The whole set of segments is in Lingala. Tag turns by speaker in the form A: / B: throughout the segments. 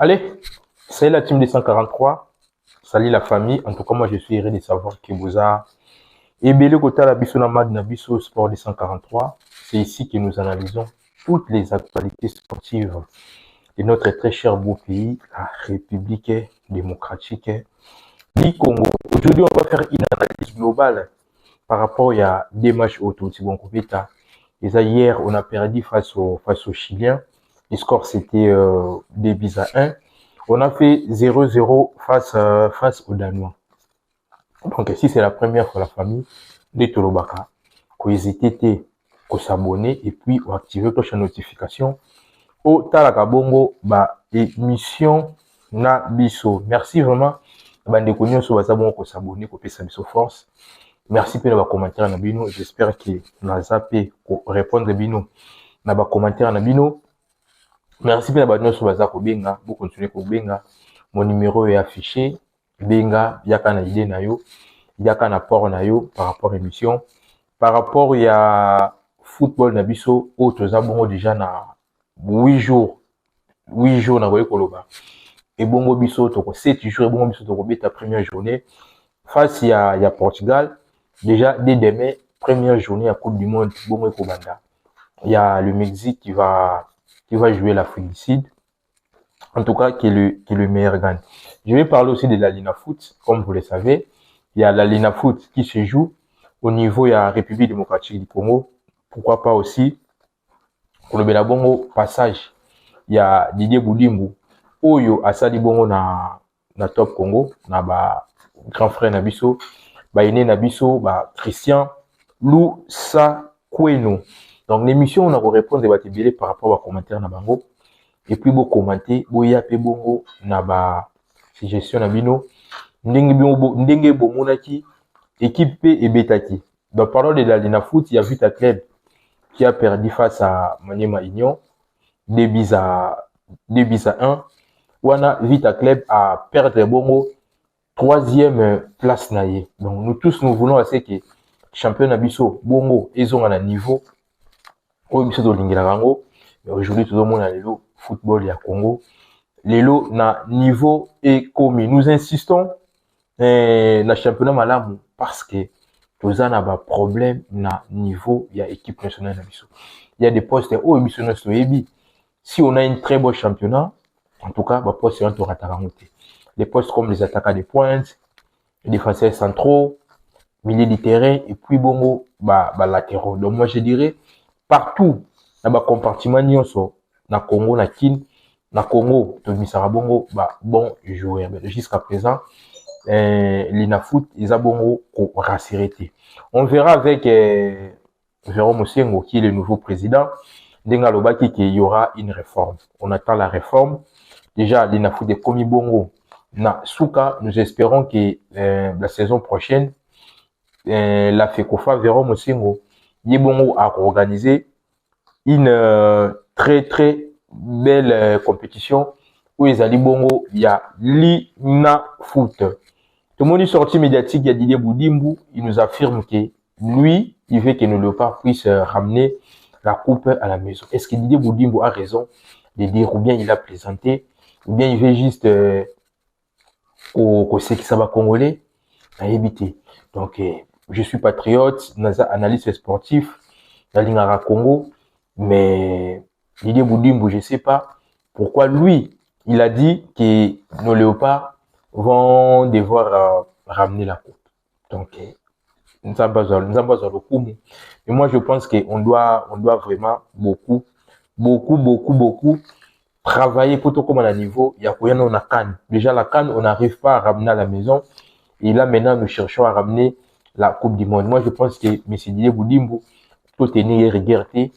A: Allez, c'est la team 243. Salut la famille. En tout cas, moi, je suis heureux de savoir que vous avez ébélé côté la Bisso Namad Nabisso Sport 243. C'est ici que nous analysons toutes les actualités sportives de notre très cher beau pays, la République démocratique du Congo. Aujourd'hui, on va faire une analyse globale par rapport à des matchs autour de Bonkopeta. Et ça, hier, on a perdu face aux Chiliens. Le score, c'était 2 buts à 1. On a fait 0-0 face aux Danois. Donc, si c'est la première fois la famille de Tolobaka, qu'on hésite qu'on s'abonner et puis on active la cloche de notification. Au Talakabongo, émission na biso. Merci vraiment. Bande konyo so bazabongo ko s'abonner, ko pesa biso force. Merci pour les commentaires na bino. J'espère que na zappé ko répondre bino na ba commentaire na bino. Merci pour les bande so bazako benga, vous continuez ko benga. Mon numéro est affiché. Benga yaka na idée na yo, yaka na port na yo par rapport à l'émission. Par rapport à football na biso, autres abongo déjà na 8 jours na voye koloba. Et bongo biso toko 7 jours et bongo biso toko beta première journée face à Portugal. Déjà dès demain, première journée à Coupe du Monde, bongo Kobanda. Il y a le Mexique qui va jouer l'Afrique du Sud. En tout cas, qui est le meilleur gagne. Je vais parler aussi de la Lina Foot, comme vous le savez. Il y a la Lina Foot qui se joue au niveau de la République démocratique du Congo. Pourquoi pas aussi, pour le Benabongo passage, il y a Didier Boudimbu, Oyo Asadi Bongo na Top Congo, na grand frère Nabiso, Aîné Nabiso, Christian Lou Sakweno. Donc l'émission, on a répondre des par rapport aux commentaires na bango. Et puis vous commenter, vous y avez bongo na suggestion na bino, ndenge bomonaki, équipe P et Betaki. Donc parlant de la Lina Foot, il y a Vita Club qui a perdu face à Maniema Union, 2 buts à 1. Wana Vita Club a perdu bongo 3e place naïe. Donc nous tous nous voulons assez que champion Nabiso bongo ils ont un niveau au biso de l'Inglarango. Mais aujourd'hui tout le monde a le football ya Congo. Lelo na niveau et commis. Nous insistons na championnat malamu parce que tous en a problème na niveau ya équipe nationale Nabiso. Il y a des postes au biso na soyebi. Si on a un très beau championnat, en tout cas, poste un tour à Taramoté. Les postes comme les attaquants de pointe, les défenseurs centraux, milieu du terrain et puis bongo latéraux. Donc moi je dirais partout dans le compartiment nyonso na Congo na kin na Congo to misara bongo bon joueur. Jusqu'à présent Lina Foot ils a bongo ko rassuré. On verra avec Jérôme Osengo qui est le nouveau président. Denga lobaki qu'il y aura une réforme. On attend la réforme. Déjà Lina Foot est commis bongo na Souka. Nous espérons que la saison prochaine la FECOFA Jérôme Osengo Yebongo a organisé une très très belle compétition où ils allaient bongo il y a Lina Foot. Tout le monde est sorti médiatique, il y a Didier Boudimbu, il nous affirme que lui, il veut que le léopard puisse ramener la coupe à la maison. Est-ce que Didier Boudimbu a raison de dire ou bien il a plaisanté ou bien il veut juste au ce qui ça va congolais à éviter. Donc je suis patriote, analyste sportif, dans l'Ingara Congo, mais Didier Boudimbu, je ne sais pas pourquoi lui, il a dit que nos léopards vont devoir ramener la coupe. Donc, nous avons besoin de coup. Mais moi, je pense qu'on doit vraiment beaucoup travailler pour tout comme à un niveau. Il y a quoi on a Cannes. Déjà, la Cannes, on n'arrive pas à ramener à la maison. Et là, maintenant, nous cherchons à ramener la Coupe du Monde. Moi, je pense que M. Didier Boudimbu, tout est né regardé,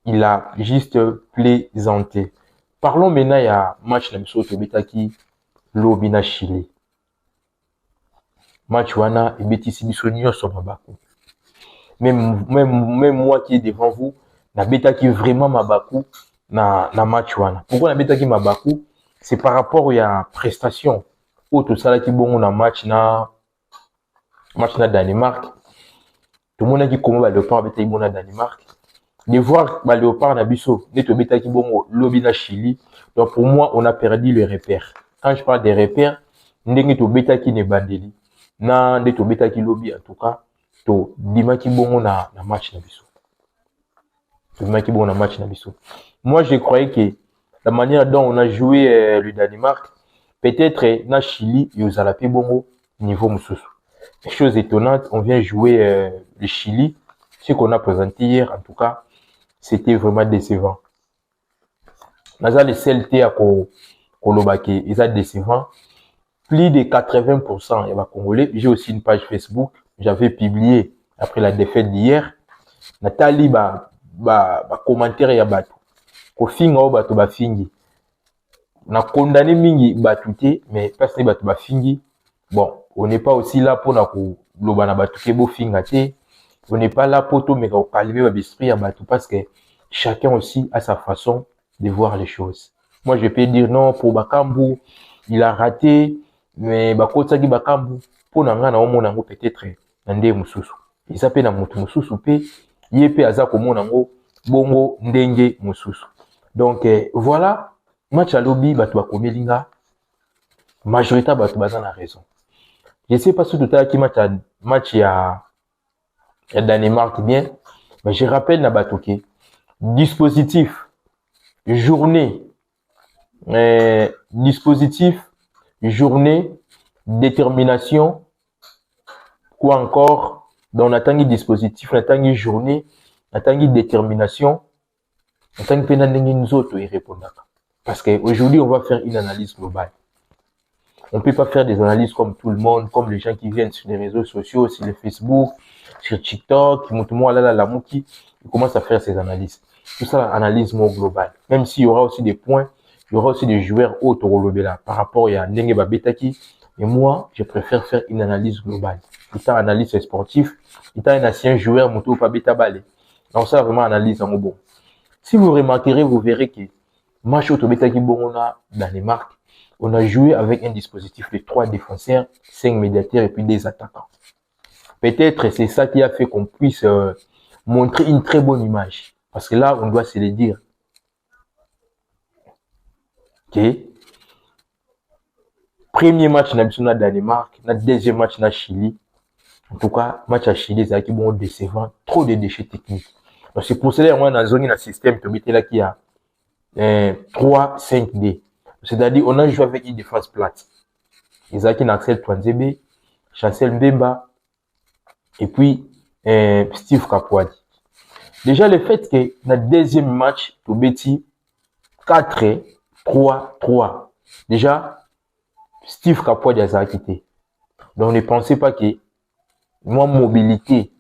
A: il a juste plaisanté. Parlons maintenant, il y a match Namso Tobetaki, Lobina Chili. Match wana et Betisi Bissonio sur Mabaku. Même moi qui est devant vous, na Betaki vraiment Mabaku na match wana. Pourquoi na Betaki Mabaku? C'est par rapport à prestation. Autre ça qui bon na match na Danemark. Tout le monde a dit comment le pas Betaki bon na Danemark. de voir ba léopard na biso neto beta ki bongo lobi na Chili. Donc pour moi on a perdu le repère. Quand je parle des repères, ndenge to beta ki ne bandeli na nde to beta ki lobi en tout cas to dimaki bongo na match na biso. To dimaki bongo na match na biso. Moi je croyais que la manière dont on a joué le Danemark, peut-être na Chili yozala pe bongo niveau mususu. Chose étonnante, on vient jouer le Chili. Ce qu'on a présenté hier, en tout cas, c'était vraiment décevant. Naza le CLT à Kolobake, ils sont décevants. Plus de 80% il va Congolais. J'ai aussi une page Facebook. J'avais publié après la défaite d'hier. Nathalie commentaire ya batu. Ko finga o batu ba fingi. Na condamné mingi batu te, mais parce que batu ba fingi. Bon, on n'est pas aussi là pour na ko lobana batu ke bo finga te. On n'est pas là pour tout mais calmer l'esprit à batu parce que chacun aussi a sa façon de voir les choses. Moi, je peux dire non pour Bakambu, il a raté, mais Bakotaki Bakambu, pour Nanga na omo nango peut-être nande mususu. Il s'appelle na mutu mususu pe, yepe aza komo nango bongo ndenge mususu. Donc voilà, match à lobby batu bakomelinga, majorité batu baza na raison. Je sais pas si tout à qui match ya Danemark bien, mais je rappelle na batuke dispositif journée détermination quoi encore dans natangi dispositif natangi journée natangi détermination natangi pena ndenge nzoto y répondaka parce que aujourd'hui on va faire une analyse globale. On peut pas faire des analyses comme tout le monde, comme les gens qui viennent sur les réseaux sociaux, sur le Facebook, sur TikTok, qui montrent moi là la mouki, ils commencent à faire ces analyses. Tout ça, analyse more globale. Même s'il y aura aussi des points, il y aura aussi des joueurs autres là par rapport à Ndenge Babetaki. Et moi, je préfère faire une analyse globale. Étant analyse sportif, étant un ancien joueur, Moto Pabeta Balé. Donc ça, vraiment analyse en bon. Si vous remarquerez, vous verrez que match Otobetaki Borona, Danemark, on a joué avec un dispositif de 3 défenseurs, 5 médiateurs et puis des attaquants. Peut-être c'est ça qui a fait qu'on puisse montrer une très bonne image. Parce que là, on doit se le dire. Ok. Premier match na Danemark, notre deuxième match na Chili. En tout cas, match à Chili, c'est qui bon décevant, trop de déchets techniques. Donc c'est pour cela qu'on a zone un système qui là qui a 3-5-D. C'est-à-dire on a joué avec une défense plate. Isaki Naxel Twanzebe, Chancel Mbemba et puis Steve Kapwadi. Déjà le fait que notre deuxième match to beti 4-3-3. Déjà Steve Kapwadi a quitté. Donc ne pensez pas que moi mobilité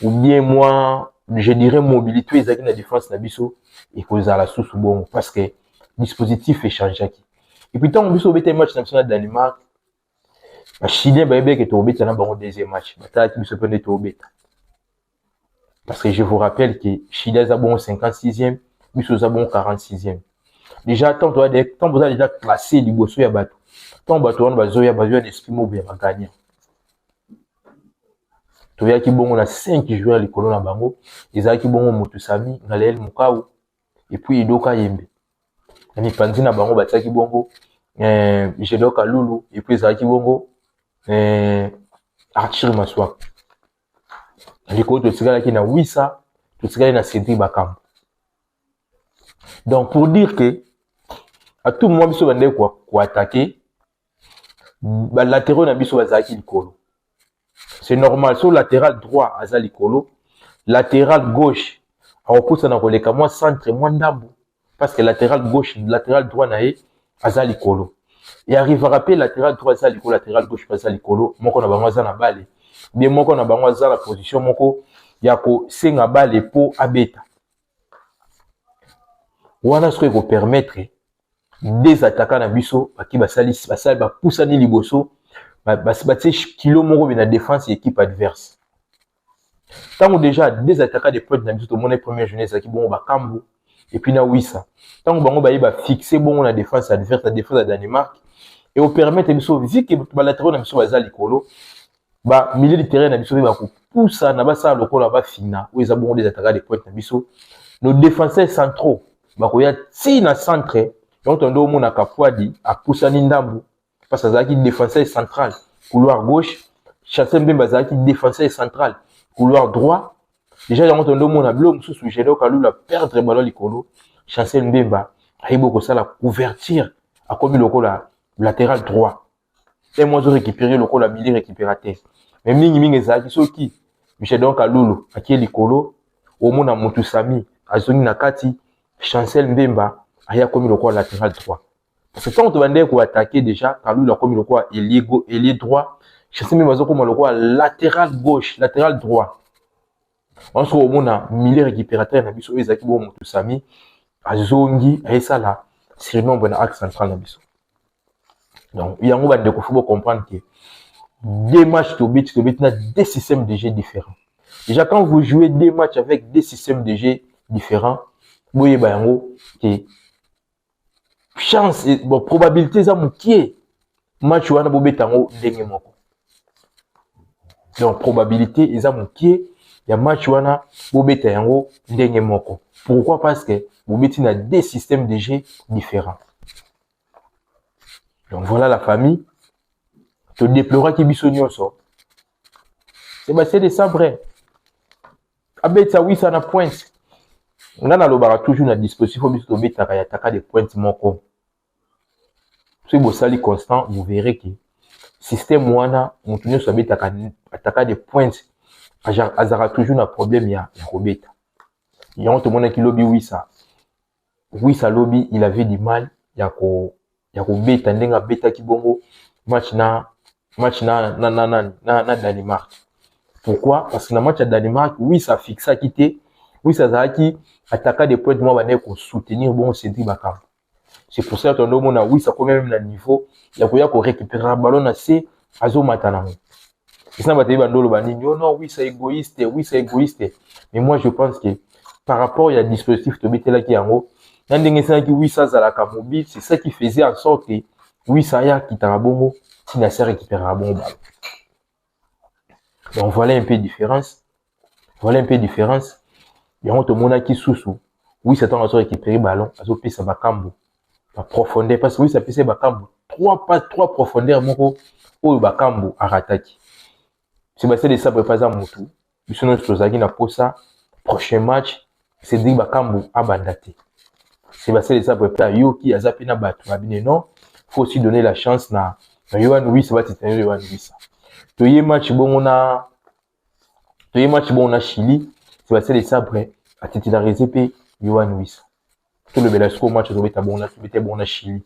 A: ou bien moi je dirais mobilité Isaki na défense na biso et cause à la sous bon parce que dispositif est changé. Et puis tant biso beti match national Danemark, ba Chilien ba ebe que to beti na bango deuxième match. Bata ki biso pende to beti. Parce que je vous rappelle que Chili a bon 56e, Bisso a bon 46e. Déjà, tant vous avez déjà classé du Bosso ya Batou. Tant Batou on va zoya bazoya d'Eskimo bien va gagner. Tu vois qui bon on a 5 joueurs les colons à bango, ils a qui bon Motusami, Ngalel Mukau et puis Idoka Yembe. Ani Panzina bango bataki bongo Jedoka Lulu et puis Zaki bongo Archir Maswak. Les côtés de qui na Wissa, tout ce na Cédric Bakam. Donc pour dire que à tout moment biso bande quoi attaquer, ba latéral na biso bazaki likolo. C'est normal sur latéral droit aza likolo, latéral gauche a repousse na koleka moi centre moi ndambo parce que latéral gauche, latéral droit na aza likolo. Et arrive à rappeler latéral droit aza likolo, latéral gauche aza likolo, moko na bango aza na balle. Bien moko na bango aza la position moko ya ko senga balle po abeta. Wana ce ko permettre des attaquants na biso qui basali ba poussani liboso ba kilo moko na défense équipe adverse. Tant déjà des attaquants de pointe na biso to mon première jeunesse qui bon ba Kambu et puis na Wissa. Tant bango ba fixer bon na défense adverse, la défense de Danemark et au permettre biso vu que ba latéral na biso bazali kolo milieu de terrain na biso ba poussa na basa lokola ba fina ou ils ont des attaquants de pointe na biso nos défenseurs centraux bakoya ti na centre donc on doit mona Kapwadi a Poussani Ndambu parce que zaki défenseur central couloir gauche Chancel Mbemba zaki défenseur central couloir droit déjà yango on doit mona blom sous Gédo Kalula perdre ballon likolo Chancel Mbemba aibo ko sala couverture a comme lokola latéral droit et moi je récupérer lokola milieu récupérateur mais mingi zaki soki Michel donc Kalulu aki likolo au mona Mutu Sami azongi na kati Chancel Mbemba aya comme lokola latéral droit parce que quand on va ko attaquer déjà Kalulu comme lokola ailier droit Chancel Mbemba zo comme lokola latéral gauche latéral droit on se au mona milieu récupérateur na biso ezaki bo Mutu Sami azongi aisala sur nombre na axe central na biso donc il y a un de faut comprendre que deux matchs to bit na deux systèmes de jeu différents. Déjà quand vous jouez des matchs avec des systèmes de jeu différents, vous voyez que chance et bon probabilité za mukie match wana bo betango ndenge moko. Donc probabilité eza mukie ya match wana bo betango ndenge moko. Pourquoi? Parce que vous mettez na deux systèmes de jeu différents. Donc voilà la famille. Tu déploreras qui bisogno so. C'est des sabres. Abeta oui ça na pointe. On a le toujours na dispositif au biso beta ka yataka des pointes moko. Si vous sali constant, vous verrez que système wana mutunyo so beta ka ataka des pointes. Azara toujours na problème ya robeta. Il y a tout monde qui lobby oui ça. Oui ça lobby, il avait du mal ya ko beta ndenga beta kibongo match na Danemark. Pourquoi? Parce que dans le match à Danemark, oui, ça fixe à quitter. Oui, ça a qui attaquer des points de moi pour soutenir bon Cédric Bakam. C'est pour ça que on a oui, ça quand même le niveau. Il y a qu'on récupérer un ballon assez azo matana. C'est ça bataille bandolo bani. Non, oui, c'est égoïste, oui, c'est égoïste. Mais moi je pense que par rapport à dispositif de mettre là qui en haut, oui, ça la mobile, c'est ça qui faisait en sorte que oui, ça y a qui t'a bon si Nasser récupère un bon ballon. Donc voilà un peu de différence. Voilà un peu de différence. Il y a un monde qui sous. Oui, c'est un récupérer le ballon. Ça peut ça bakambo. La profondeur parce que oui, ça peut ça bakambo. Trois profondeurs moko ou bakambo à rattaquer. C'est basé de ça préparer à Mutu. Ils sont notre chose na posa. Prochain match, c'est dit bakambo à bandate. C'est basé de ça préparer Yoki azapina batu. Non, faut aussi donner la chance na Yohan oui, ça va te tenir Yohan oui ça. Toye match bon on a Chili, c'est basé de ça après à titulariser pe Yohan oui ça. Tout le Belasco match to beta bon na Chili.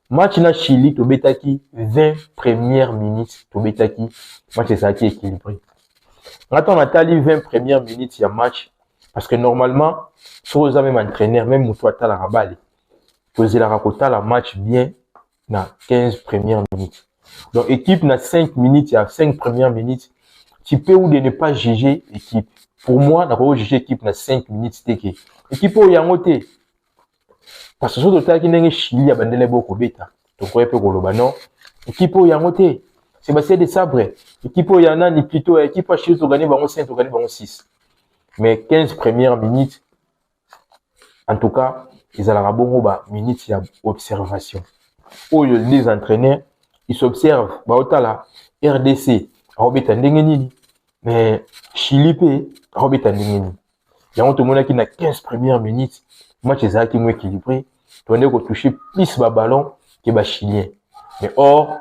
A: Match na Chili to beta ki 20 premières minutes to beta ki match ça qui équilibré. Attends on a tali 20 premières minutes ya match parce que normalement sur les même entraîneur même Mutu Atala Rabali. Poser la rakota la match bien na 15 premières minutes. Donc, équipe na 5 minutes, il y a 5 premières minutes. Tu peux ou de ne pas juger équipe. Pour moi, n'a pas juger équipe na 5 minutes, c'était que équipe où il y a un côté. Parce que surtout, t'as qui n'est Chili, à bandele beaucoup bêta. Donc, on peut dire, non. Équipe où il y a un côté. C'est basé des sabres. Équipe où il y en a, ni plutôt, équipe à Chili, tu gagnes, 5, tu gagnes, 6. Mais 15 premières minutes, en tout cas, ils ont la bon, minutes, il y a observation. Où les entraîneurs, ils s'observent, la RDC, mais Chili, il y a un monde qui n'a 15 premières minutes, match est équilibré, tu as toucher plus de ballon que les Chiliens. Mais or,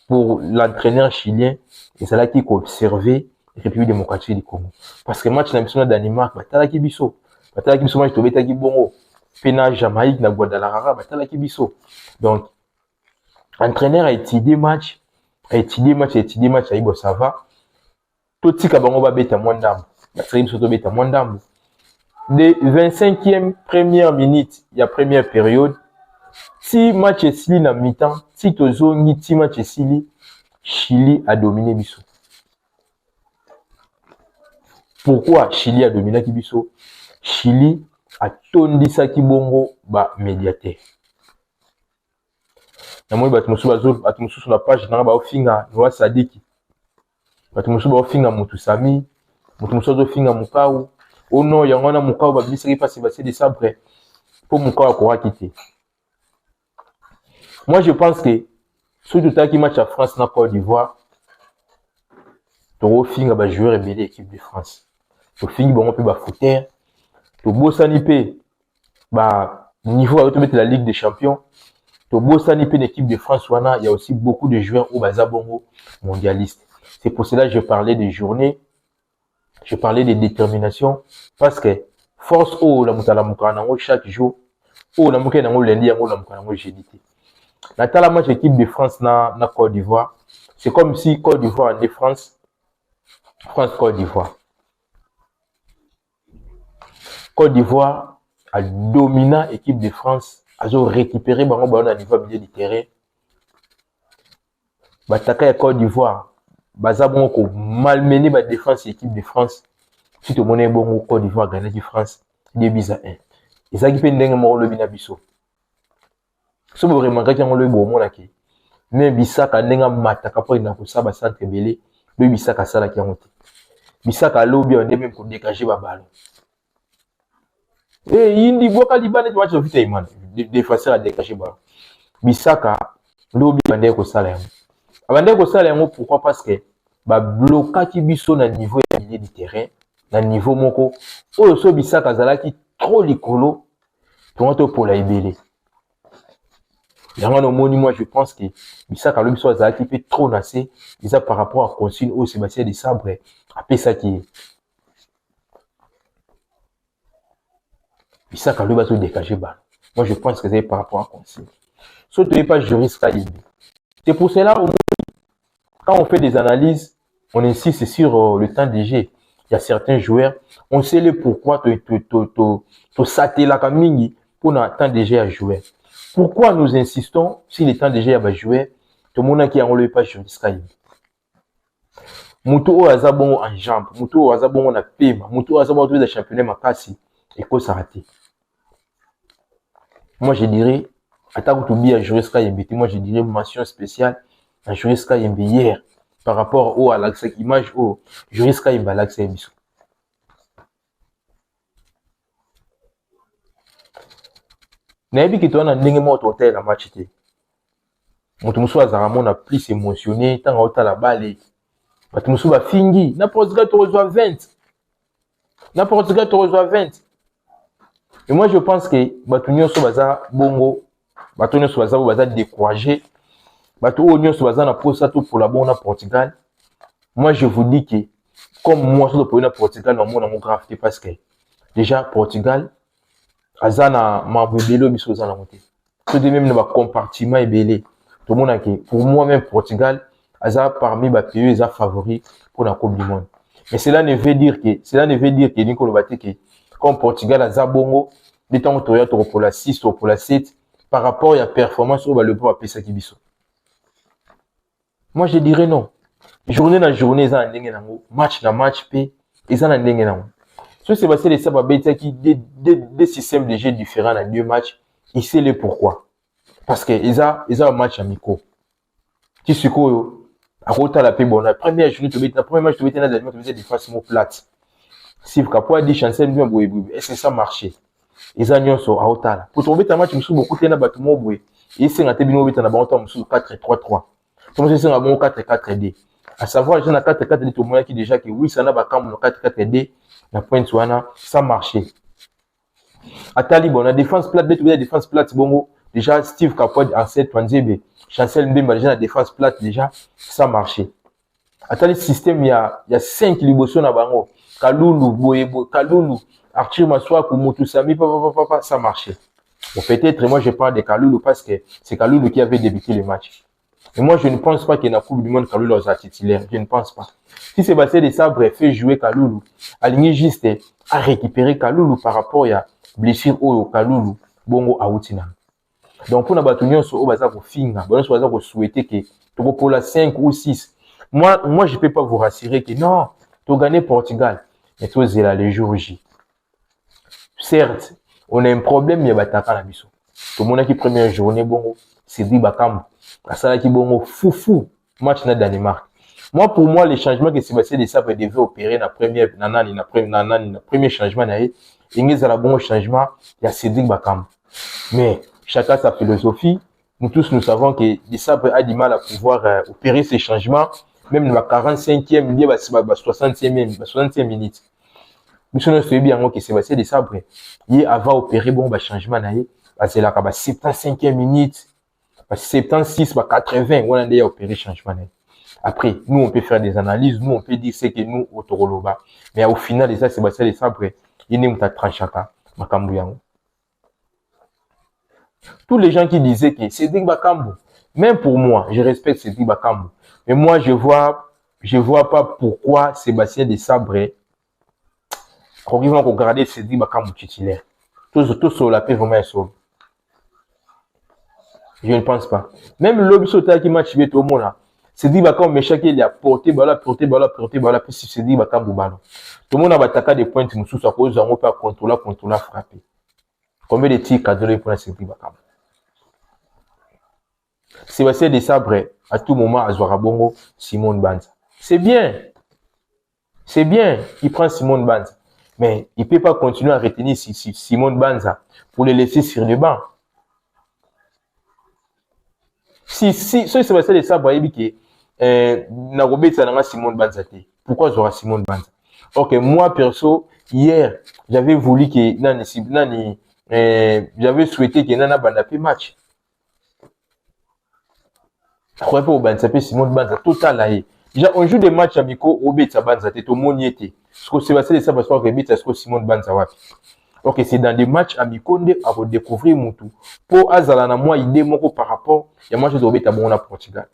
A: pour l'entraîneur chilien, c'est là qui a observé la République démocratique du Congo. Parce que match na Danemark, batala ki biso match to beta ki bongo, pena Jamaïque na Guadalajara, batala ki biso. Donc entraîneur a étudié match, a ibo ça va. Toti ka bango ba beta mwandambo. Ba tsari biso to beta mwandambo. De 25e première minute, il y a première période. Si match est sili na mi-temps, si tozongi ti match est sili, Chili a dominé biso. Pourquoi Chili a dominé Kibiso? Chili a tondisa Kibongo ba médiateur. Na moi batumusu sur la page na ba ofinga Noa Sadiki. Batumusu ba ofinga Mutu Sami, batumusu ba ofinga Mukau, Oh non, il y a un mouka ou qui passe Sébastien de Sabre pour mouka ou quitter. Moi, je pense que surtout qui match à France na Côte d'Ivoire, tu finga ba joueur rebelle équipe de France. Tu fingi bon peu ba footer, tu bossani pe ba niveau à mettre la Ligue des Champions. Tu bossani pe l'équipe de France wana, il y a aussi beaucoup de joueurs au bazabongo mondialistes. C'est pour cela que je parlais des journées, je parlais de détermination parce que force la mutala mukana chaque jour, la mukana lundi la mukana jeudi. La match équipe de France na Côte d'Ivoire, c'est comme si Côte d'Ivoire et France Côte d'Ivoire. Côte d'Ivoire a dominé l'équipe de France, a récupéré le ballon à niveau milieu du terrain. Bataka Côte d'Ivoire, bazabon ko malmené la défense équipe de France. Si tu monnaie bon Côte d'Ivoire gagné de France 2-1. Et ça qui fait ndenge mo le bina biso. So bo vraiment quand on le bo mo laki. Mais bisaka ndenga mataka po ina ko saba centre belé, le bisaka sala ki onte. Bisaka lobi on même pour dégager ba ballon. Et indi boka libane tu match vite iman. De facile à dégager ballon. Bisaka lobi bande ko sala yango. Abande ko sala yango pourquoi parce que ba blocaki biso na niveau ya milieu du terrain, na niveau moko oyo so bisaka zalaki trop likolo to pour la ibele. Yango moni moi je pense que bisaka lobi so zalaki pe trop nassé, ça par rapport à consigne au Sébastien de Sabre après ça qui bisaka lobi so dégager ballon. Moi je pense que c'est par rapport à consigne. So tu n'es pas juriste Kalibi. C'est pour cela quand on fait des analyses, on insiste sur le temps de jeu. Il y a certains joueurs, on sait le pourquoi tu saté la kamini pour le temps de jeu à jouer. Pourquoi nous insistons si le temps de jeu à jouer, tout le monde qui a enlevé pas jusqu'à lui. Moutou azabon en jambe, moutou azabon en paiement, moutou azabon de championnat makasi et quoi ça raté. Moi je dirais, attaque tout bien à jouer jusqu'à moi je dirais mention spéciale à Juriska Yembe hier par rapport au à l'accès image au Juriska Yembe l'accès biso. Nabi ki tona ndenge mo hôtel la match té. Mutu musu azaramo na plus émotionné tant ota la balle. Batu musu ba fingi na Portugal tu reçois 20. Na Portugal tu reçois 20. Et moi je pense que batu nyonso baza bongo, batu nyonso baza découragé. Bato Oignon Soazana pour ça tout pour la bonne à Portugal. Moi je vous dis que comme moi je pour la Portugal dans mon grafté parce que déjà Portugal azana mabubelo bisozana monté. Tout de même dans compartiment et belé. Tout le monde qui pour moi même Portugal aza parmi les pays les favoris pour la Coupe du monde. Mais cela ne veut dire que Nicolas Baté que comme Portugal aza bongo des temps pour la 6 ou pour la 7 par rapport à la performance au le pour appeler ça qui biso. Moi, je dirais non. Journée na journée, ils ont un match na match, ils ont un so c'est passé les sababéta qui des systèmes de jeu différents dans deux matchs. Il sait le pourquoi. Parce que ils ont un match amico. Tu sais quoi, à côté la paix bonne. La première journée, la première match, tu étais dans des faces plates. Si vous avez dit chancel bien boué, est-ce que ça marchait? Ils ont un sur à Otala. Pour trouver un match, nous sommes beaucoup de bâtiments boué. Et c'est un tébino bête en abandon, nous sommes 4-3-3. Comme c'est un bon 4-4-D. À savoir, j'ai un 4-4-D, tout le monde qui déjà que oui, ça n'a pas comme le 4-4-D, la pointe soana, ça marchait. À Talibon, la défense plate, la défense plate, bon, déjà, Steve Capoid, Ancet, Twanzebe, Chancel Mbemba, déjà, la défense plate, déjà, ça marchait. À Talibon, système, il y a 5 libotions à Bango. Kaloulou, Boebo, Kaloulou, Arthur Massoua, Koumotou Sami, papa, ça marchait. Bon, peut-être, moi, je parle de Kaloulou parce que c'est Kaloulou qui avait débuté le match. Et moi, je ne pense pas qu'il y ait une Coupe du Monde Kaloulou aux titulaires. Je ne pense pas. Si Sébastien de Sabre fait jouer Kaloulou, aligné juste à récupérer Kaloulou par rapport à blessure au Kaloulou, bongo à Outina. Donc, pour nous sur au bazar pour finir, bon, sur pour souhaiter que pour la 5 ou 6. Moi, je peux pas vous rassurer que non, tu gagnes Portugal. Mais tu es là les jours J. Certes, on a un problème, mais il y a Bataka na biso. Tout le monde qui première journée, bongo, c'est dit Bakam. Ça qui bongo fou match na Danemark. Moi, pour moi, les changements que Sébastien Desabre devait opérer dans le premier changement, il y a un bon changement, il y a Cédric Bakam. Mais chacun sa philosophie. Nous tous, nous savons que Desabre a du mal à pouvoir opérer ces changements, même dans la 45e, 60e minute. Nous sommes bien que Sébastien Desabre, il va opérer bon changement, parce que là, 75e minute, 76, 80, on a déjà opéré changement. Après, nous, on peut faire des analyses, nous, on peut dire ce que nous, au Toroloba. Mais au final, ça, Sébastien Desabre, il n'est pas tranchaka, Makambuyango. Tous les gens qui disaient que Cédric Bakambu, même pour moi, je respecte Cédric Bakambu, mais moi, je vois pas pourquoi Sébastien Desabre, quand ils vont regarder Cédric Bakambu titulaire. Tout sur la paix, vraiment, sauve. Je ne pense pas. Même l'objet sauté qui m'a tué tout le monde là. Cédric Bakambu, mais chacun il a porté, puis Cédric Bakambu ballon. Tout le monde a attaqué des points, nous sous à cause d'un peu contrôler, frapper. Combien de tirs cadrés pour Cédric Bakambu? Sébastien Desabre, à tout moment, à Zouarabongo, Simone Banza. C'est bien. C'est bien. Il prend Simone Banza. Mais il ne peut pas continuer à retenir Simone Banza pour le laisser sur le banc. Si Sébastien Desabre a dit que Nagobet Sananga Simone Banza, pourquoi j'aurai Simone Banza? Ok, moi, perso, hier, j'avais voulu que j'avais souhaité que Nana Banda fait match. Je crois pas au Banza, Simone Banza, total là. Déjà, on joue des matchs amicaux au Betsa Banza, t'es au Moniete. Ce que Sébastien Desabre soit rebite, c'est ce que Simone Banza va. Ok, c'est dans des matchs amicaux à redécouvrir Moutou. Pour Azalana, moi, il démontre par rapport, il y a moi, je dois être bon à Portugal.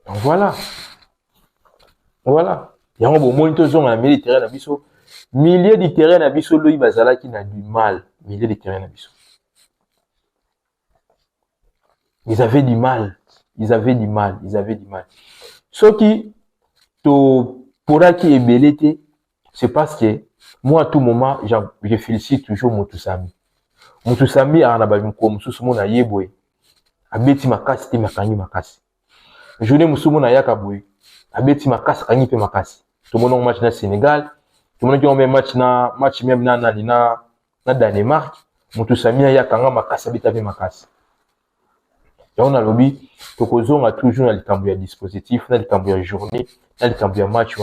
A: Donc voilà. Voilà. Il y a un bon moniteur dans la milieu de terrain d'Abisso. Milieu de terrain d'Abisso, lui, Bazala qui n'a du mal. Milieu de terrain d'Abisso. Ils avaient du mal. Ce qui, pour qui est belé, c'est parce que, moi, à tout moment, je félicite toujours Moutoussami. Moutoussami, a un ababimko, Moutoussumona yeboé. Abeti makasi, te makangi makasi. Journée Moussoumona yakaboué. Abeti makasi, kangi pe makasi. Tout le monde match na Sénégal. Tout le monde qui a un match même na Danemark. Moutoussami yakanga makasi, abeti pe makasi. On a lobby, Tokozon a toujours le cambier dispositif, le cambier journée, le cambier match,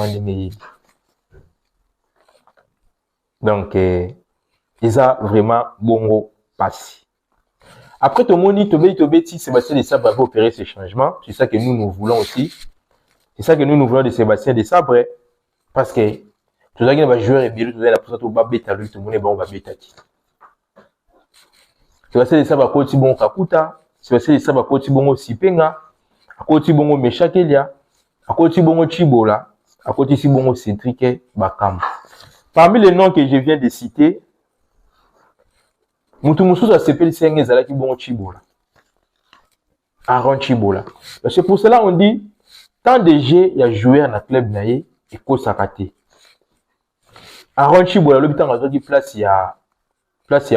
A: donc, ils ont vraiment bon passé. Après, tout le monde dit, Sébastien Desabre va opérer ces changements. C'est ça que nous voulons aussi. C'est ça que nous voulons de Sébastien Desabre. Parce que, tout le monde va jouer et bien, tout le monde va bêta lui, tout le monde va bêta. Sébastien Desabre va continuer bon Kakuta. Sébastien Desabre va continuer bon Sipenga. À côté bon Meshakelia. À côté bon Chibola. À côté si bon Cédric Bakam. Parmi les noms que je viens de citer, Moutoumoussou s'appelle Sengé Zalaki bon Chibola. Aaron Chibola. C'est pour cela on dit, tant de jeux il y a joué dans le club naïe et Kosakate. Aaron Chibola, le temps on dit place il y a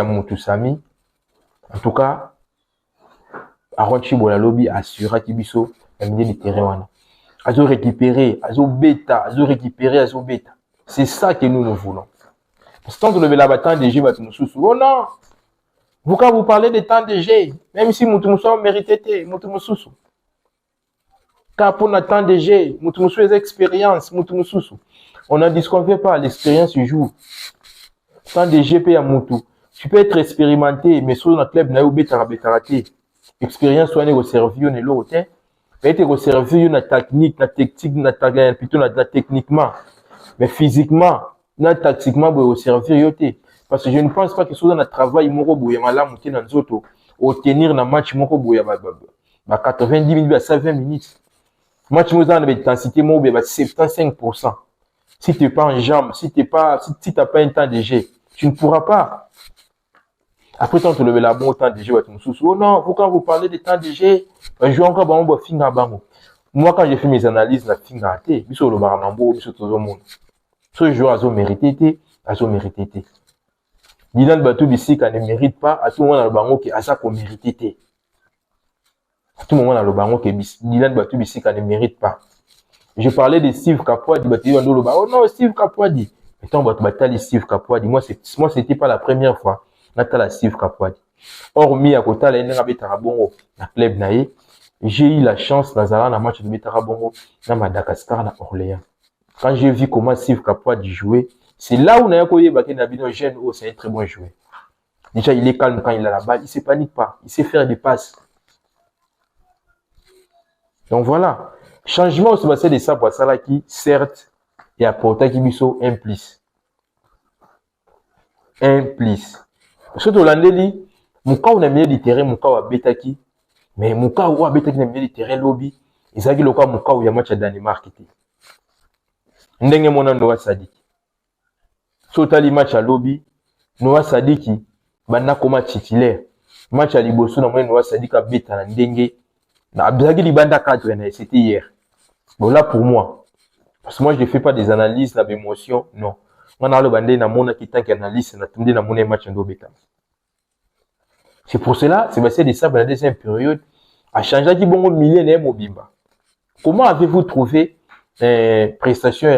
A: Moutoussami. En tout cas, Aaron Chibola lobby assura Tibiso la milieu de terrain. Azo récupérer, azo bêta. C'est ça que nous voulons. Parce que quand on lever la bataille des jeux, oh non! Quand vous parlez de temps de jeu, même si Moutoumousou mérité, Moutoumousou. Car pour le temps de jeu, Moutoumousou les expériences, Moutoumousou. On n'en disconvient pas, l'expérience du jour. Temps de jeu, à Moutou. Tu peux être expérimenté, mais sur le club, n'a pas raté. Expérience, soit au service, on est l'autre. Peut-être au service, na technique, plutôt techniquement. Mais physiquement, na tactiquement, au service, parce que je ne pense pas que ce soit un travail, moko boya malamu te na nzoto, au tenir na match moko boya 90 minutes à 120 minutes. Match moza na intensité moko boya 75%. Si tu n'es pas en jambes, si t'as pas un temps de jeu, tu ne pourras pas. Après, quand tu lever la bonne temps de jeu, tu me sous. Oh non, quand vous parlez de temps de jeu, je joue encore bango finga bango. Moi, quand j'ai fait mes analyses, la finga te, biso le baramambo, biso tout le monde. Ce joueur a mérité. Dylan Batou Bissi, qui ne mérite pas, à tout le monde dans le bango qui a ça qu'on mérite. À tout moment, dans le bango, que Dylan Batou Bissika ne mérite pas. Je parlais de Steve Kapouadi, oh non, Steve Kapouadi. Mettons, Batali Steve Kapouadi. Moi, c'était pas la première fois. Natala Steve Kapouadi. Hormis à côté, la Betarabongo, la club naïe, j'ai eu la chance, dans un match de Betarabongo, dans Madagascar, dans Orléans. Quand j'ai vu comment Steve Kapouadi jouait, c'est là où Nayakoye Bakenabino jeune, oh, c'est un très bon joueur. Déjà, il est calme quand il a la balle, il se panique pas, il sait faire des passes. Donc voilà. Changement au Sébastien de Sabra Salaki, certes, et apporter qui biso un plus. Un plus. Surtout Landeli, mon cas, on a mis du terrain, mon cas, on a Betaki, mais mon cas, on a Betaki, on a mis du terrain lobby, et ça, il y a mon cas, où il y a match à Danemark. Ndenge mon Noah Sadiki. Sotali match à lobby, Noah Sadiki, bana koma titulaire. Match à Liboso, Noah Sadiki a beta na Ndenge. Na Abzagi Libanda 4, c'était hier. Bon, là, pour moi, parce que moi, je ne fais pas des analyses, d'émotions, non. On a le bandé, na mona qui tant qu'analyse, na tombé na mona match en beta. C'est pour cela, Sébastien de Sabre, la deuxième période, a changé qui bon millénaire Mobimba. Comment avez-vous trouvé prestation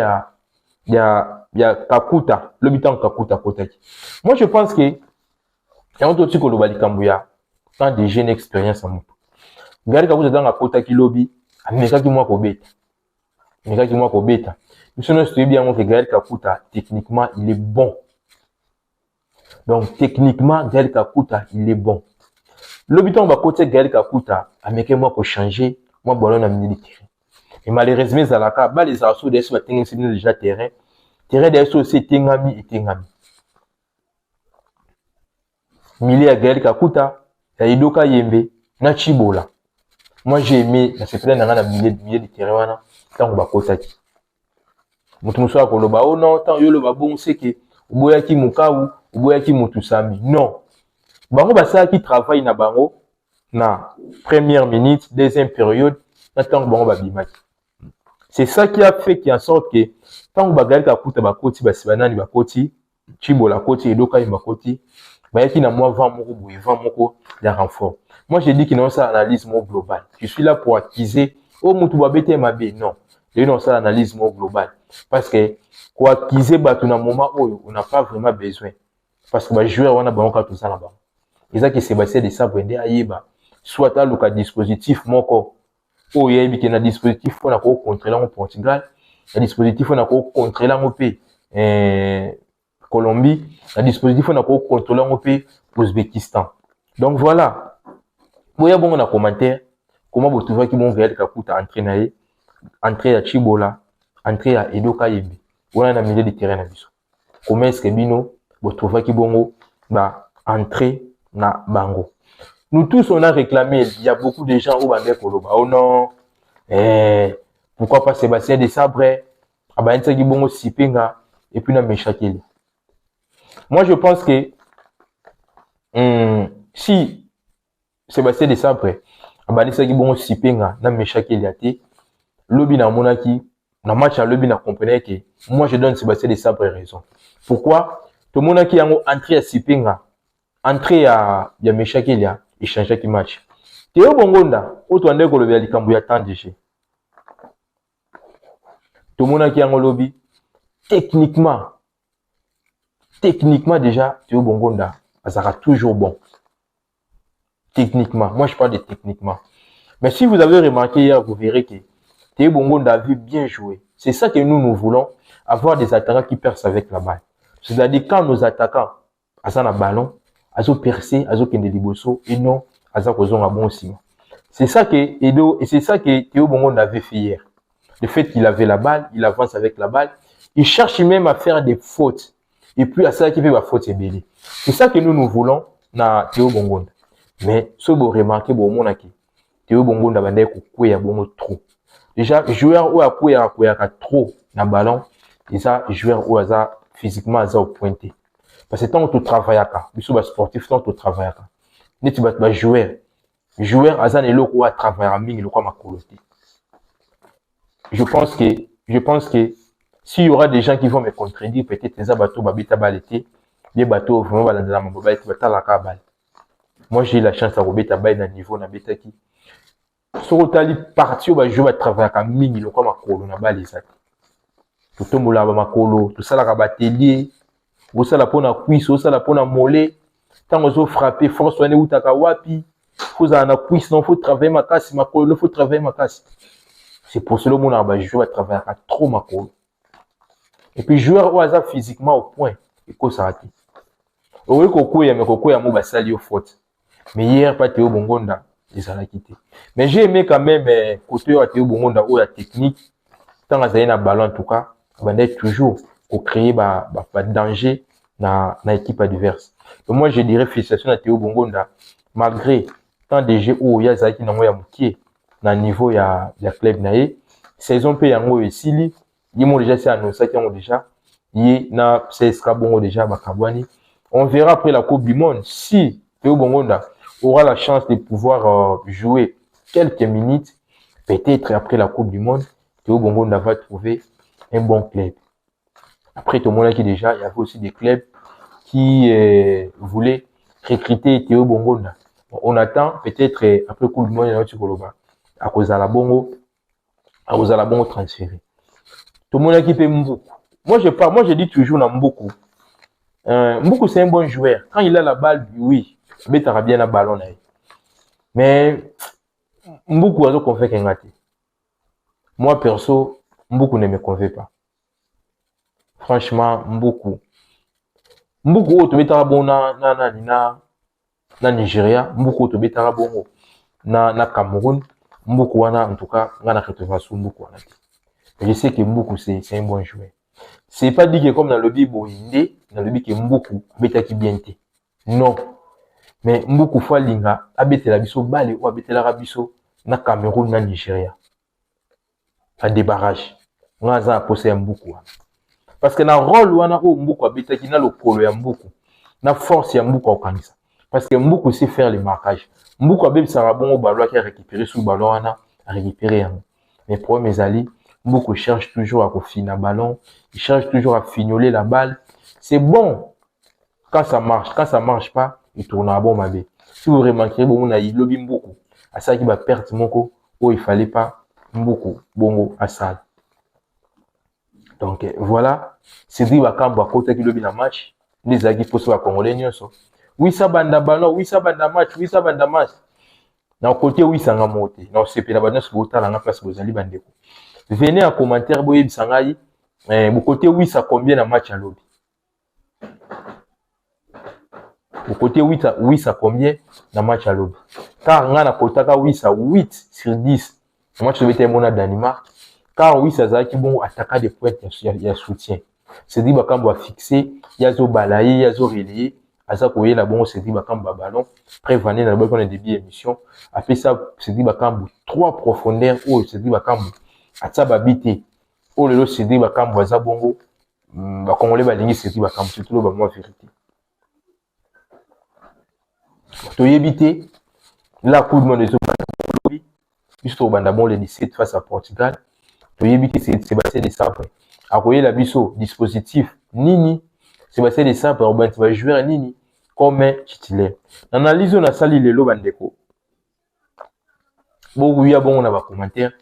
A: il y a Kakuta, le bitan Kakuta Kotaki. Moi, je pense que il y a un autre truc au Lobali Kambouya, tant de jeunes expériences en moto. Gari Kakuta dans la Kotaki lobby, ameka ki moi ko beta. Ameka ki moi ko beta. Mais sinon, c'est bien que Gari Kakuta, techniquement, il est bon. Donc, techniquement, Gari Kakuta, il est bon. Le bitan va côté Gari Kakuta, ameka moi ko changer, moi ballon a mis le terrain. Et malheureusement, Zalaka, bah, les arceaux des soins déjà terrain. Terrain des arceaux, c'est Tengami et Tengami. Mili à Gaël Kakuta, ya Idoka Yembe, na Chibola. Moi, j'ai aimé, c'est plein dans la milieu de terrain, tant qu'on va kotaki. Mutumuswa koloba, oh non, tant yo le babon, c'est que, Uboyaki Mukaou, Uboyaki Mutusami. Non. Bango basa qui travaille na bango, na première minute, deuxième période, na tant que bango babimaki. C'est ça qui a fait en sorte que tant que Bagal Kakuta Bakoti, Basibanani Bakoti, Chibola Koti, Edoka Bakoti, Bayaki na moi 20 moko de renfort. Moi, j'ai dit qu'il y a une analyse globale. Je suis là pour acquiser, oh, Moutouabete Mabé. Non. Il y a une analyse globale. Parce que, pour acquiser, bah, tout un moment où on n'a pas vraiment besoin. Parce que, bah, joueur, on a besoin de tout ça là-bas. Et ça, qui s'est passé de ça, Brende Aïeba. Soit à l'autre dispositif, mon corps. Oh, il y a un dispositif, on a contrôlé en Portugal. Un dispositif, on a contrôlé en pays. Colombie. Un dispositif, on a contrôlé en pays. Ouzbékistan. Donc, voilà. Bon, il y a bon, on a commentaire. Comment vous trouvez qu'ils vont réel Kakuta entrer à Chibola, entrer à Edoka Yembe. On a un milieu de terrain à Bissau. Comment est-ce que Bino, vous trouvez qu'ils vont entrer na Bango. Nous tous, on a réclamé, il y a beaucoup de gens au Bandé Koloba. Oh non, pourquoi pas Sébastien de Sabre, Abaïnsa Gibongo Sipenga, et puis na Meshakeli. Moi, je pense que si Sébastien de Sabre, Abaïnsa Gibongo Sipenga, na Meshakeli ate, Lobi na Monaki, na match à Lobi na comprenait que moi, je donne Sébastien de Sabre raison. Pourquoi? Tout le monde qui a entré à Sipenga, entré à Meshakeli, il changeait qui match. Théo Bongonda, autre ande ko lobi Kambouya tandije. Tout le monde qui a un lobby, techniquement déjà, Théo Bongonda, ça sera toujours bon. Techniquement, moi je parle de techniquement. Mais si vous avez remarqué hier, vous verrez que Théo Bongonda a vu bien jouer. C'est ça que nous voulons, avoir des attaquants qui percent avec la balle. C'est-à-dire quand nos attaquants, à ça, la ballon, azo percé, azo kende liboso, et non, azo kozon a bon aussi. C'est ça que Edo, et c'est ça que Théo Bongonda avait fait hier. Le fait qu'il avait la balle, il avance avec la balle, il cherche même à faire des fautes. Et puis à ça qui fait la faute, c'est belé. C'est ça que nous voulons, na Théo Bongonda. Mais, ce beau remarqué, bon, mon aki, Théo Bongonda va dire qu'il y a bon trop. Déjà, joueur ou à quoi il y a trop, na ballon, et ça, joueur ou à physiquement, à pointé. Parce que tant que tu travailles à sportif, tant que tu travailles à ni tu vas jouer. Joueur, azan et l'eau à travailler à ming, le quoi ma colotie. Je pense que s'il y aura des gens qui vont me contredire, peut-être les bateaux, babita balete, les bateaux, vraiment, balandana, ma babette, batala kabal. Moi, j'ai eu la chance à robeta bail d'un niveau, na beta qui. Soko tali parti ba jouer ba travailler ka mingi le quoi makolo na ba les amis. Tout tombola ba makolo, tout ça la ba atelier, au ça la pona cuisse, au ça la pona mollet. Tant on frapper force soigner ou taka wapi. Faut en a cuisse, non faut travailler ma casse, makolo, faut travailler ma casse. C'est pour cela que mon ba jouer ba travailler ka trop makolo. Et puis joueur au hasard physiquement au point, et quoi ça raté. Oui, Kokoya, mais Kokoya mo ba sali au faute. Mais hier pas Théo Bongonda. Ils ont quitté. Mais j'ai aimé quand même côté à Théo Bongonda ou la technique. Tant que ça un ballon en tout cas, on est toujours pour créer pas de danger dans l'équipe adverse. Donc moi je dirais félicitations à Théo Bongonda malgré tant de jeux où il y a Zaki na moya mukie na niveau ya club naé saison pe yango esili ils m'ont déjà c'est annoncé qu'ils ont déjà yi na CSKA bongo déjà bakabwani. On verra après la Coupe du Monde si Théo Bongonda aura la chance de pouvoir jouer quelques minutes. Peut-être après la Coupe du Monde, Théo Bongonda va trouver un bon club. Après, tout le monde a dit déjà, il y avait aussi des clubs qui voulaient recruter Théo Bongonda. Bon, on attend peut-être après la Coupe du Monde, à cause de la bongo transféré. Tout le monde a qui paye Mboukou. Moi, je dis toujours dans Mboukou. Mboukou, c'est un bon joueur. Quand il a la balle, oui, il aura bien la ballon. Mais Mboukou a convaincu qu'un gâté. Moi, perso, Mboukou ne me convainc pas. Franchement, Mboukou. Mboukou, tu mettras bon na Nigeria. Mboukou, tu mettras bon na Cameroun. Mboukou, en tout cas, on a retrouvé Mboukou. Je sais que Mboukou, c'est un bon joueur. C'est pas dit que comme dans le Bible, dans le Bible, Mboukou, abetaki bien té. Non. Mais Mboukou Falinga, abete la biso bale ou abete la rabiso na Cameroun, na Nigeria. À des barrages. On a posé Mboukou. Parce que dans le rôle où on a Mboukou abetaki na le polo ya Mboukou. Na force ya Mboukou au kanisa. Parce que Mboukou sait faire les marquages. Mboukou abete sa rabon au ballon qui a récupéré sous le ballon, on a récupéré. Mais pour mes alliés, Mboukou cherche toujours à confiner un ballon. Il cherche toujours à fignoler la balle. C'est bon quand ça marche. Quand ça marche pas, il tourne à bon mabé. Si vous remarquerez, bon, on a eu lobby Mboukou. À ça qui va perdre Moko, où il fallait pas Mboukou, bongo, à ça. Donc voilà. Cédric Bakambo à côté qui lobby dans le match. Les aguis pour ce Congolais. Oui, ça bande ballon. Oui, ça bande match. Oui, ça bande match. Dans le côté, oui, ça va monter. Dans ce pays, la bande, c'est la place pour les alliés bandeko. Venez en commentaire, boye bisangai. Mon côté, oui, ça combien de match à lobby? Mon côté, oui, ça combien de match à lobby? Car on a kotaka, oui, ça 8 sur 10. Le match de mon Danemark. Car oui, ça qui bon attaquer des points, il y a soutien. C'est dit, quand on va fixer, il y a zo balayer, il y a zo relayer. À ça, vous voyez là, bon, c'est dit, quand on ballon. Prévenez, dans le bon, on a des billets émission. Après ça, c'est dit, quand on 3 profondeurs, oh, c'est dit, quand on atsa babité o lelo cédé bakambo aza bongo bakongolais balingi cédé bakambo surtout lo bamwa vérité toyebité la coup de monde ezobanda biso banda bon le 17 face à Portugal toyebité c'est Sébastien Desabre akoyela biso dispositif nini Sébastien Desabre obanti ba joueur nini comme titulaire analyse on a sali lelo bandeko bo ya bon on a ba commentaire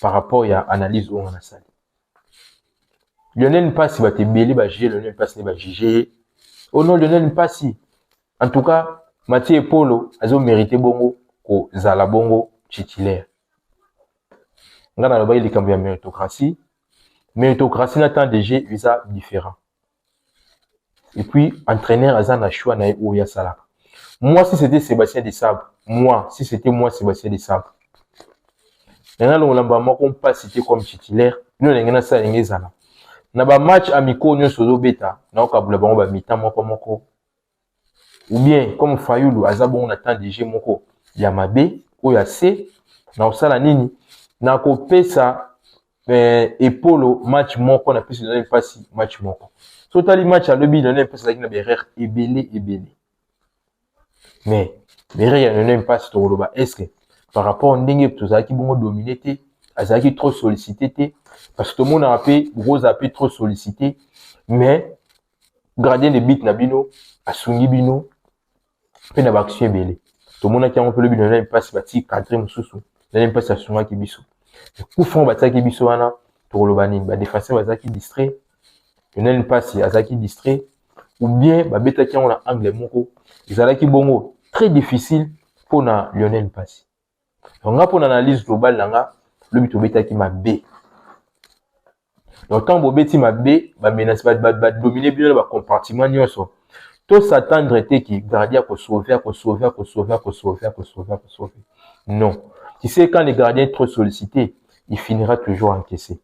A: par rapport à l'analyse où on a ça. Lionel Mpassi va te belé, va juger, Lionel Mpassi va juger. Oh non, Lionel Mpassi. En tout cas, Mathieu et Polo, ils ont mérité bongo, ko Zala bongo, titulaire. On a le bail de cambier méritocratie. Méritocratie n'attend des jeux visa différents. Et puis, entraîneur, Azan a choix na Ouya Sala. Moi, si c'était Sébastien Desabre, si c'était moi, Sébastien Desabre, maintenant, on pas cité comme titulaire. Nous, on a ça, on a match amico, nous sommes bêta. Nous avons mi-temps, ou bien, comme Fayoulou, Azabon, on attend des jeux, moko. Yamabe, Oyase, na osala nini. Na kopé ça, et Polo, match moko, on a pu se donner pas si match moko. Totali match à l'objet, on a pu se donner berrère, ébélé. Mais, berrère, on a pas si toloba. Est-ce que, par rapport à Ndenge, tout ça qui bon dominé, Azaki trop sollicité, parce que tout le monde a appelé, gros appelé trop sollicité, mais, gardien de bit nabino, asungi bino, pe na baction belé. Tout le monde a qui a un peu le bino, n'a pas si bâti, cadré, moussou, Lionel Mpasi asungaki biso. Coup franc bataki biso wana tokoloba nini ba défenseur bazaki distrait. Lionel Mpasi azaki distrait ou bien babetaki yango na angle moko ezalaki bongo très difficile pour na Lionel Mpasi. Donc nga pour analyse globale nanga lobi tobetaki mabe. Donc quand bobeti mabe ba menace ba dominer bien ba compartiment nyonso. Tout s'attendre était que gardien ko sauver. Non. Tu sais quand le gardien est trop sollicité, il finira toujours encaissé.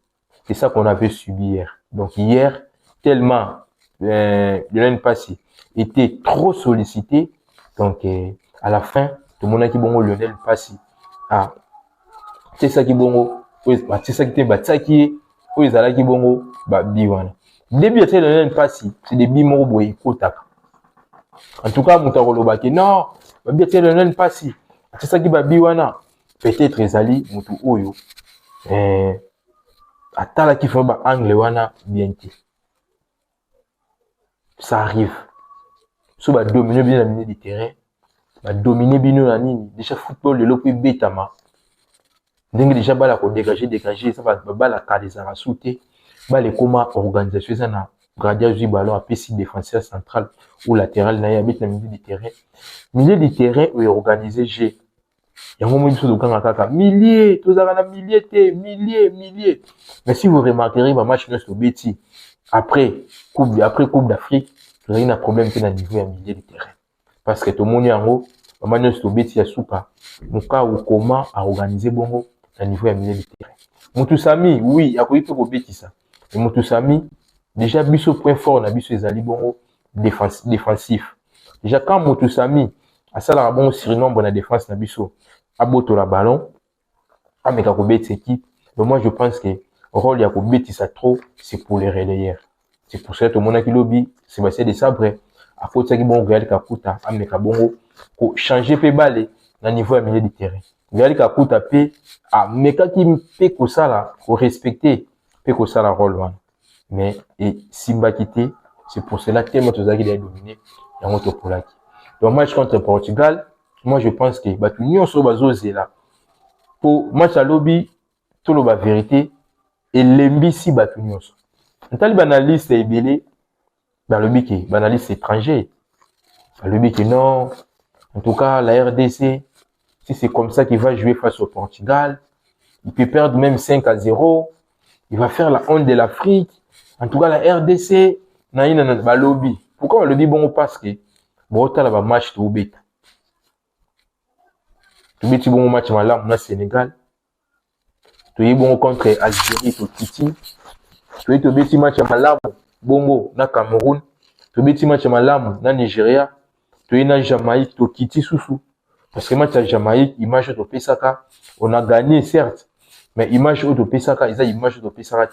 A: C'est ça qu'on avait subi hier. Donc hier tellement Lionel Mpasi était trop sollicité. Donc à la fin, tout le monde a dit bon Lionel Mpasi. Ah, c'est ça qui bongo. C'est ça qui te bataki. Oui, ça là qui bongo. Bah biwana. Début de Lionel Mpasi, c'est des bimoro boy kotaka. En tout cas, Moutaro Baki, non, bien sûr, Lionel Mpasi. C'est ça qui va biwana. Peut-être ezali mutu oyo. Atala qui fait angle wana bien. Ça arrive. So ba dominer bien la milieu du terrain. Ba dominer bien la nini. Déjà football de l'opé betama. Ndenge déjà bala ko dégager ça va bala kadeza sauter. Ba les comment organisation ça na gardien du ballon à PC défenseur central ou latéral na ya mettre na milieu du terrain. Milieu du terrain où est organisé G. Il y a un moment où il y a milliers, tous les milliers. Mais si vous remarquerez, le match est Betty. Après Coupe d'Afrique, vous avez un problème qui est au niveau du milieu du terrain. Parce que tout le monde est en haut, le match est Betty à Souka. Mon cas ou comment à organiser bongo au niveau du milieu du terrain. Moutoussami, oui, il y a quoi pour Betty ça. Et Moutoussami, déjà, biso point fort, na biso ezali bongo défensif. Déjà, quand Moutoussami, à ça, la bon surnombre na défense na biso, aboto la ballon, ameka ko beti équipe. Donc moi je pense que le rôle ya ko beti ça trop, c'est pour les relayeurs. C'est pour ça que mon akilobi, Sébastien de Sabre, à côté qui bon Real Kakuta, ameka bongo ko changer pe balé na niveau à milieu du terrain. Real Kakuta pe ameka ki pe ko ça là, ko respecter pe ko ça la rôle wana. Mais et Simba quitté, c'est pour cela que tellement Tozaki a dominé dans notre Polaki. Donc match contre Portugal, moi je pense que batu nyonso bazozé là. Pour match à lobby, tout le vérité et l'embisi batu nyonso. Ntali banaliste ebele dans le bique, banaliste étranger. Le bique non. En tout cas, la RDC, si c'est comme ça qu'il va jouer face au Portugal, il peut perdre même 5-0. Il va faire la honte de l'Afrique. En tout cas, la RDC, na ina lobby. Pourquoi on le dit bon parce que bon t'as la match tout bête. Tout bête bon match malam na Sénégal. Tout est bon contre Algérie tout Kiti. Tout est bête match malam bongo na Cameroun. Tout bête match malam na Nigeria. Tout est na Jamaïque tout Kiti sousou. Parce que match à Jamaïque, image au Pesaka, on a gagné certes, mais image au Pesaka, ils ont image au Pesaka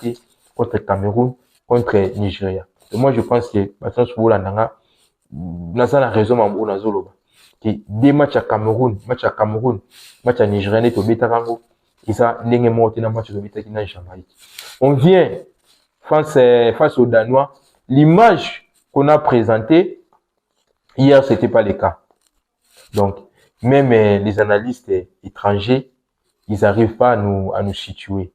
A: contre Cameroun, contre Nigeria. Et moi je pense que maintenant sur la nanga, n'a la raison mambo na zoloba. Que des matchs à Cameroun, match à Nigeria net au Betarango, ils ont n'engé monté dans match au Betaki na Jamaïque. On vient face aux Danois, l'image qu'on a présentée hier c'était pas le cas. Donc même les analystes étrangers, ils n'arrivent pas à nous situer.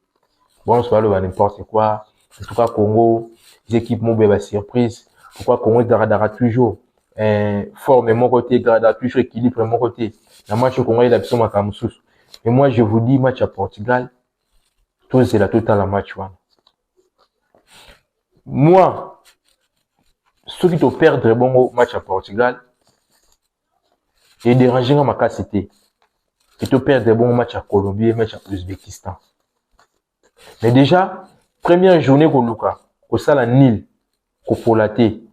A: Bon, soit le n'importe quoi. En tout cas, Congo, les équipes mobile surprise. Pourquoi Congo gardera toujours fort, mais mon côté gardera toujours équilibre, mon côté. La match au Congo, il a besoin de Kamsous. Mais moi, je vous dis, match à Portugal, tout c'est la totale match one. Moi, ceux qui te perdre bon match à Portugal, et déranger ma capacité. Et te perdre des bons matchs à Colombie et match à Ouzbékistan. Mais déjà, première journée qu'on Luka, qu'on ça la nil, qu'on polaté,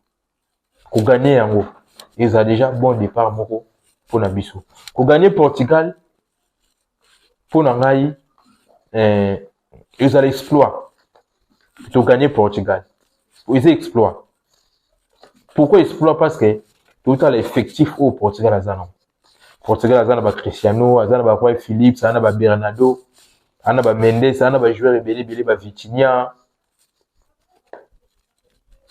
A: qu'on gagne en haut. Ils ont déjà bon départ moko pour Nabiso. Qu'on gagne Portugal, pour Nangaï, ils ont l'exploit. Ils ont gagné Portugal. Ils ont exploit. Pourquoi exploit? Parce que tout à l'effectif au Portugal à Zanon. Portugal azana ba Cristiano, azana ba Roy Philippe, azana ba Bernardo, azana ba Mendes, azana ba joueur ebele ba Vitinha.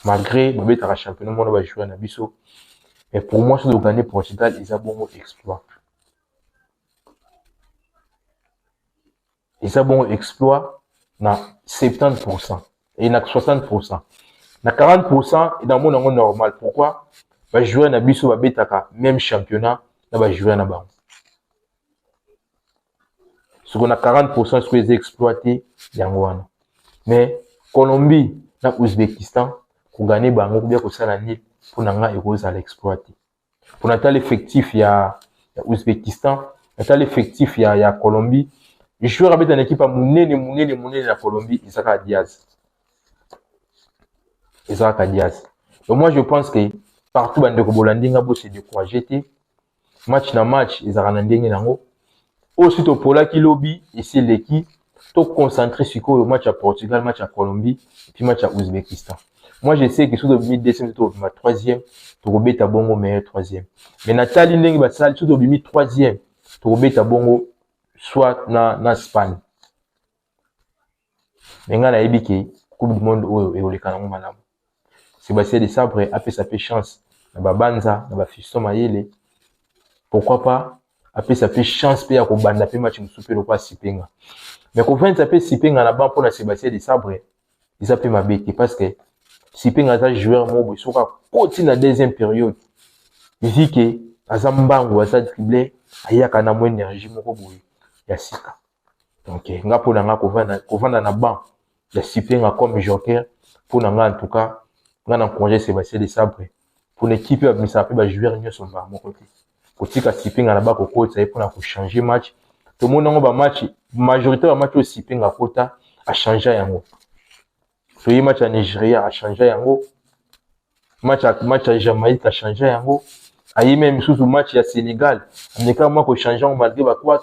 A: Malgré ba beta championnat monde ba joueur na biso. Mais pour moi, c'est de gagner Portugal, ils ont bon exploit. Et ça, bon, exploit, na 70%. Et na 60%. Na 40%, et dans mon monde normal. Pourquoi? Bah, jouer na biso, bah, betaka, même championnat, na bah, jouer na bas. Ce qu'on a 40%, ce que les exploité, yangwana. Mais, Colombie, na Ouzbékistan, pour gagner, bah, on bien que ça, la nid, pour n'anga, et rose à l'exploiter. Pour notre effectif, il y a Ouzbékistan, notre effectif, il y a Colombie. Les joueurs avec une équipe à Mouné, la Colombie, Isaka Diaz. Isaka Diaz. Donc moi, je pense que partout, dans le Bolandinga, c'est découragé. Match na match, ils ont rendé nango. Aussi, au Pola qui lobby, ici, l'équipe, tout concentré sur le match à Portugal, match à Colombie, et puis match à Ouzbékistan. Moi, je sais que sous le deuxième tour, ma troisième, tu rebais à bongo meilleur troisième. Mais Nathalie Nengi Bassal, sous le troisième, tu rebais à bongo, soit na Espagne. Mais nga na ebiki, Coupe du Monde, et au Lekana Malam. Sébastien Desabre a fait sa chance. Na Babanza, na Fiston Mayele. Pourquoi pas? A fait sa chance, pe ya ko banda pe match musupe lo kwa Sipenga. Mais quand on fait Sipenga na ban pour la Sébastien Desabre, ils appellent ma bête parce que Sipenga est un joueur mobile, il sera continue la deuxième période. Il dit que Azambango, Asa dribblé, Ayaka na moins énergie, moko boui, Yasika. Donc, nga pour nga kovanda na ban, ya Sipenga comme joker, pour nga en tout cas, nga na congé Sébastien Desabre, pour l'équipe, mais ça peut jouer rien sur mon côté. Côté ka Sipenga na ba ko coach, ça pour na changer match. Tout le monde a match, majorité de match au Sipenga Kota a changé yango. So yi match à Nigeria a changé yango. Match à Jamaïque a changé yango. Ayi même sous match à Sénégal, ameka moi ko changer malgré ba quoi.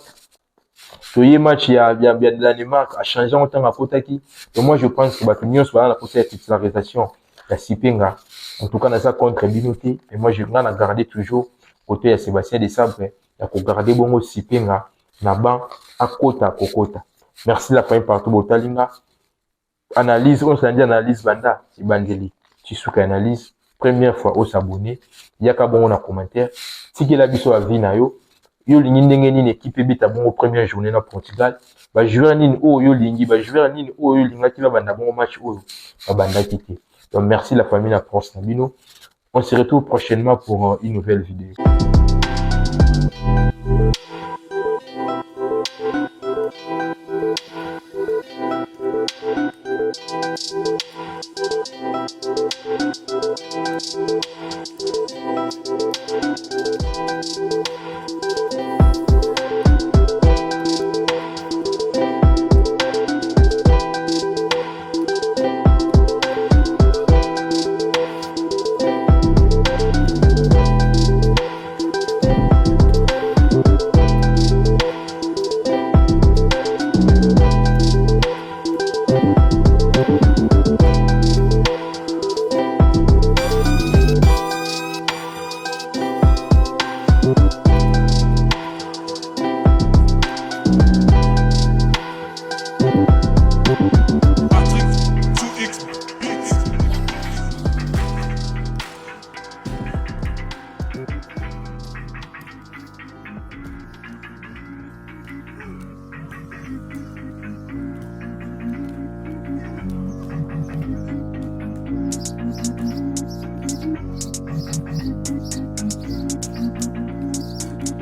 A: So yi match ya Danemark a changé en temps à Kota qui. Et moi je pense que ba union soit la possible titularisation la Sipenga. En tout cas dans sa contre Binoté et moi je vais garder toujours côté à Sébastien Desabre, ya ko garder bongo Sipenga na ban à Kota Kokota. Merci la fin partout botalinga. Analyse, on s'en dit analyse banda, Ibandeli. Chisuka analyse, première fois au s'abonner, yaka bon na commentaire. Si la biso a vie na yo, yo lingi ndenge nini équipe bita bon première journée na Portugal, ba joueur nini o yo lingi, ba joueur nini o yo linga ki ba banda bon match o ba banda kiti. Donc merci la famille la France Nabino. On se retrouve prochainement pour une nouvelle vidéo.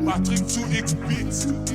B: Patrick 2X Beats.